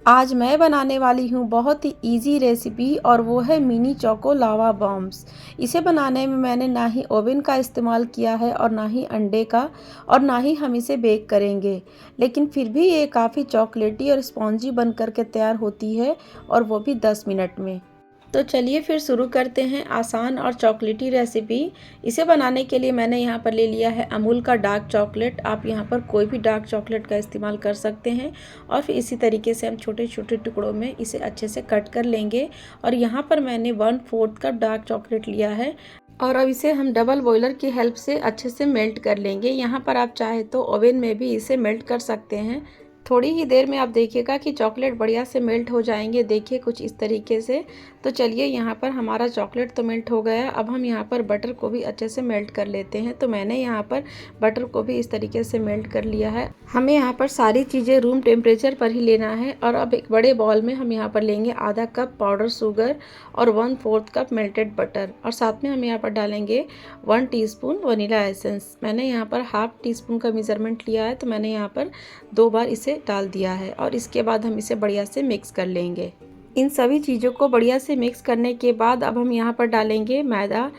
आज मैं बनाने वाली हूँ बहुत ही इजी रेसिपी और वो है मिनी चोको लावा बॉम्ब्स। इसे बनाने में मैंने ना ही ओवन का इस्तेमाल किया है और ना ही अंडे का और ना ही हम इसे बेक करेंगे, लेकिन फिर भी ये काफ़ी चॉकलेटी और स्पॉन्जी बन कर के तैयार होती है और वो भी 10 मिनट में। तो चलिए फिर शुरू करते हैं आसान और चॉकलेटी रेसिपी। इसे बनाने के लिए मैंने यहाँ पर ले लिया है अमूल का डार्क चॉकलेट। आप यहाँ पर कोई भी डार्क चॉकलेट का इस्तेमाल कर सकते हैं और फिर इसी तरीके से हम छोटे छोटे टुकड़ों में इसे अच्छे से कट कर लेंगे। और यहाँ पर मैंने 1/4 कप डार्क चॉकलेट लिया है और अब इसे हम डबल बॉयलर की हेल्प से अच्छे से मेल्ट कर लेंगे। यहाँ पर आप चाहे तो ओवन में भी इसे मेल्ट कर सकते हैं। थोड़ी ही देर में आप देखिएगा कि चॉकलेट बढ़िया से मेल्ट हो जाएंगे। देखिए कुछ इस तरीके से। तो चलिए यहाँ पर हमारा चॉकलेट तो मेल्ट हो गया। अब हम यहाँ पर बटर को भी अच्छे से मेल्ट कर लेते हैं। तो मैंने यहाँ पर बटर को भी इस तरीके से मेल्ट कर लिया है। हमें यहाँ पर सारी चीज़ें रूम टेम्परेचर पर ही लेना है। और अब एक बड़े बॉल में हम यहाँ पर लेंगे आधा कप पाउडर शुगर और 1/4 कप मेल्टेड बटर और साथ में हम यहाँ पर डालेंगे 1 टीस्पून वनीला एसेंस। मैंने यहाँ पर हाफ टी स्पून का मेज़रमेंट लिया है, तो मैंने यहाँ पर 2 बार इसे डाल दिया है और इसके बाद हम इसे बढ़िया से मिक्स कर लेंगे। इन सभी चीज़ों को बढ़िया से मिक्स करने के बाद अब हम यहाँ पर डालेंगे मैदा।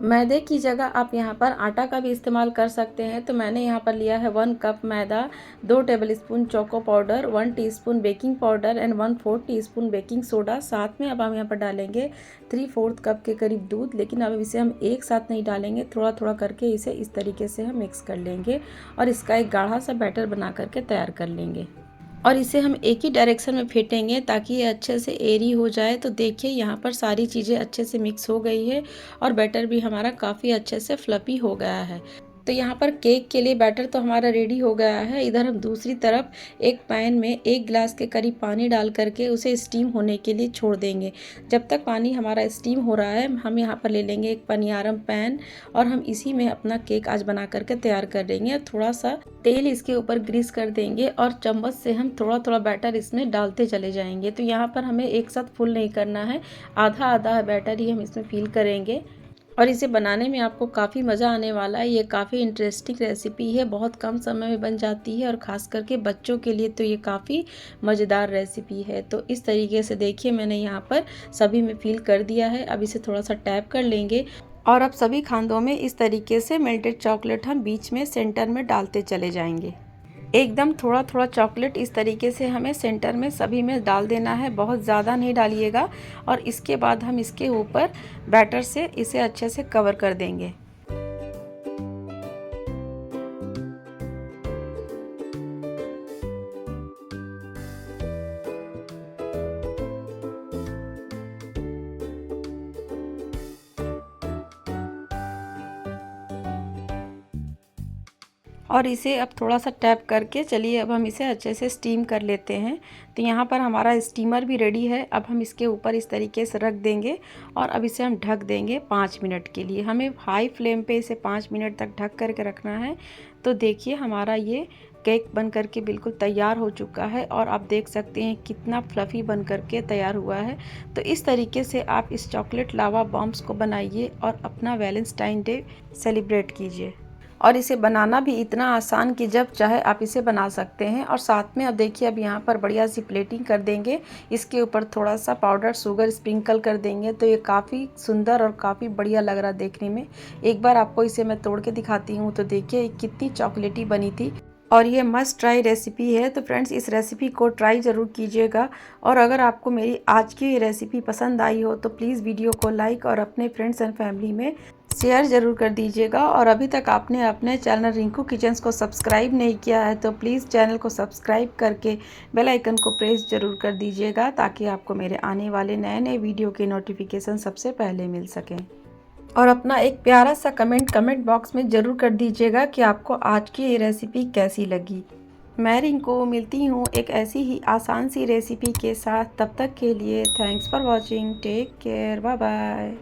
मैदे की जगह आप यहाँ पर आटा का भी इस्तेमाल कर सकते हैं। तो मैंने यहाँ पर लिया है 1 cup maida, 2 tablespoon choco powder, 1 teaspoon baking powder and 1/4 teaspoon baking soda. साथ में अब हम यहाँ पर डालेंगे 3/4 कप के करीब दूध, लेकिन अब इसे हम एक साथ नहीं डालेंगे, थोड़ा थोड़ा करके इसे इस तरीके से हम मिक्स कर लेंगे और इसका एक गाढ़ा सा बैटर बना करके तैयार कर लेंगे। और इसे हम एक ही डायरेक्शन में फेंटेंगे ताकि ये अच्छे से एरी हो जाए। तो देखिए यहाँ पर सारी चीज़ें अच्छे से मिक्स हो गई है और बैटर भी हमारा काफ़ी अच्छे से फ्लफी हो गया है। तो यहाँ पर केक के लिए बैटर तो हमारा रेडी हो गया है। इधर हम दूसरी तरफ एक पैन में 1 गिलास के करीब पानी डाल करके उसे स्टीम होने के लिए छोड़ देंगे। जब तक पानी हमारा स्टीम हो रहा है, हम यहाँ पर ले लेंगे एक पनियारम पैन और हम इसी में अपना केक आज बना करके तैयार कर देंगे। थोड़ा सा तेल इसके ऊपर ग्रीस कर देंगे और चम्मच से हम थोड़ा थोड़ा बैटर इसमें डालते चले जाएंगे। तो यहाँ पर हमें एक साथ फुल नहीं करना है, आधा आधा बैटर ही हम इसमें फिल करेंगे और इसे बनाने में आपको काफ़ी मज़ा आने वाला है। ये काफ़ी इंटरेस्टिंग रेसिपी है, बहुत कम समय में बन जाती है और ख़ास करके बच्चों के लिए तो ये काफ़ी मज़ेदार रेसिपी है। तो इस तरीके से देखिए मैंने यहाँ पर सभी में फिल कर दिया है। अब इसे थोड़ा सा टैप कर लेंगे और अब सभी खानों में इस तरीके से मेल्टेड चॉकलेट हम बीच में सेंटर में डालते चले जाएंगे। एकदम थोड़ा थोड़ा चॉकलेट इस तरीके से हमें सेंटर में सभी में डाल देना है, बहुत ज़्यादा नहीं डालिएगा। और इसके बाद हम इसके ऊपर बैटर से इसे अच्छे से कवर कर देंगे। और इसे अब थोड़ा सा टैप करके चलिए अब हम इसे अच्छे से स्टीम कर लेते हैं। तो यहाँ पर हमारा स्टीमर भी रेडी है। अब हम इसके ऊपर इस तरीके से रख देंगे और अब इसे हम ढक देंगे 5 मिनट के लिए। हमें हाई फ्लेम पे इसे 5 मिनट तक ढक करके रखना है। तो देखिए हमारा ये केक बन करके बिल्कुल तैयार हो चुका है और आप देख सकते हैं कितना फ्लफ़ी बन करके तैयार हुआ है। तो इस तरीके से आप इस चॉकलेट लावा बॉम्ब्स को बनाइए और अपना वैलेंटाइन डे सेलिब्रेट कीजिए। और इसे बनाना भी इतना आसान कि जब चाहे आप इसे बना सकते हैं। और साथ में अब देखिए अब यहाँ पर बढ़िया सी प्लेटिंग कर देंगे, इसके ऊपर थोड़ा सा पाउडर शुगर स्प्रिंकल कर देंगे। तो ये काफ़ी सुंदर और काफ़ी बढ़िया लग रहा है देखने में। एक बार आपको इसे मैं तोड़ के दिखाती हूँ। तो देखिए कितनी चॉकलेटी बनी थी और ये मस्ट ट्राई रेसिपी है। तो फ्रेंड्स इस रेसिपी को ट्राई ज़रूर कीजिएगा। और अगर आपको मेरी आज की ये रेसिपी पसंद आई हो तो प्लीज़ वीडियो को लाइक और अपने फ्रेंड्स एंड फैमिली में शेयर ज़रूर कर दीजिएगा। और अभी तक आपने अपने चैनल रिंकू किचन्स को सब्सक्राइब नहीं किया है तो प्लीज़ चैनल को सब्सक्राइब करके बेल आइकन को प्रेस ज़रूर कर दीजिएगा ताकि आपको मेरे आने वाले नए नए वीडियो के नोटिफिकेशन सबसे पहले मिल सकें। और अपना एक प्यारा सा कमेंट बॉक्स में ज़रूर कर दीजिएगा कि आपको आज की ये रेसिपी कैसी लगी। मैं रिंकू मिलती हूँ एक ऐसी ही आसान सी रेसिपी के साथ। तब तक के लिए thanks for watching, take care, bye bye.